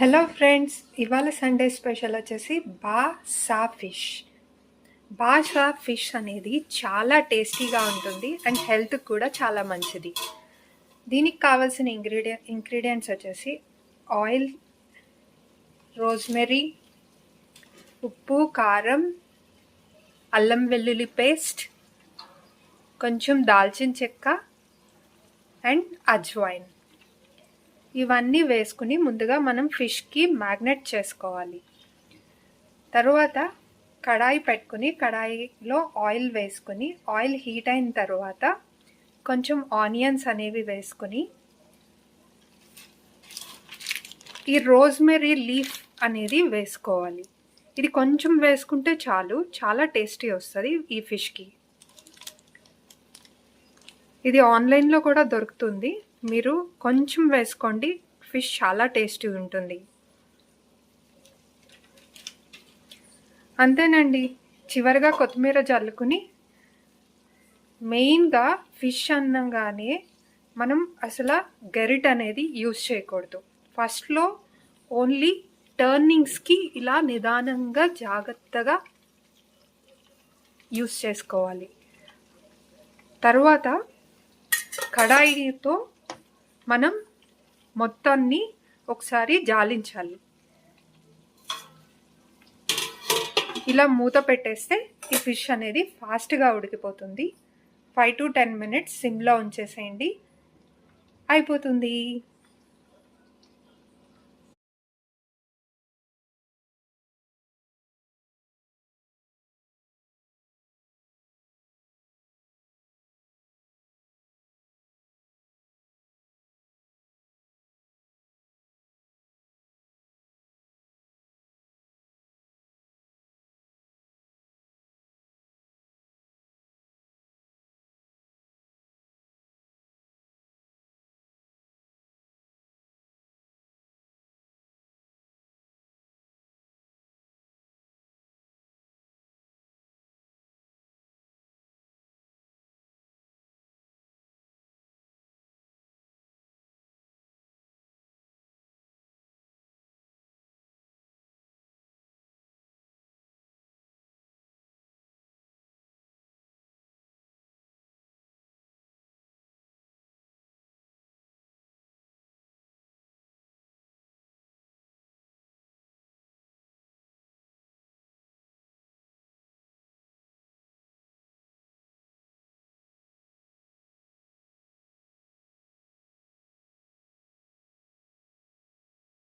Hello friends, ఇవాళ Sunday special వచ్చేసి బాసా fish. బాసా fish అనేది చాలా టేస్టీగా ఉంటుంది అండ్ హెల్త్కి కూడా చాలా మంచిది. దీనికి కావాల్సిన ఇంగ్రీడియంట్స్ వచ్చేసి ఆయిల్, రోజ్మెరీ, ఉప్పు, కారం, అల్లం వెల్లుల్లి పేస్ట్, కొంచెం దాల్చిన చెక్క అండ్ అజ్వైన్. ఇవన్నీ వేసుకుని ముందుగా మనం ఫిష్కి మ్యాగ్నెట్ చేసుకోవాలి. తరువాత కడాయి పెట్టుకుని కడాయిలో ఆయిల్ వేసుకుని ఆయిల్ హీట్ అయిన తర్వాత కొంచెం ఆనియన్స్ అనేవి వేసుకుని ఈ రోజ్మెరీ లీఫ్ అనేది వేసుకోవాలి. ఇది కొంచెం వేసుకుంటే చాలు, చాలా టేస్టీ వస్తుంది ఈ ఫిష్కి. ఇది ఆన్లైన్లో కూడా దొరుకుతుంది, మీరు కొంచెం వేసుకోండి, ఫిష్ చాలా టేస్టీ ఉంటుంది. అంతేనండి. చివరిగా కొత్తిమీర జల్లుకుని, మెయిన్గా ఫిష్ అన్నగానే మనం అసలు గరిట అనేది యూజ్ చేయకూడదు. ఫస్ట్లో ఓన్లీ టర్నింగ్స్కి ఇలా నిదానంగా జాగ్రత్తగా యూజ్ చేసుకోవాలి. తర్వాత కడాయితో మనం మొత్తాన్ని ఒకసారి జాలించాలి. ఇలా మూత పెట్టేస్తే ఈ ఫిష్ అనేది ఫాస్ట్గా ఉడికిపోతుంది. 5 to 10 minutes సిమ్లో ఉంచేసేయండి, అయిపోతుంది.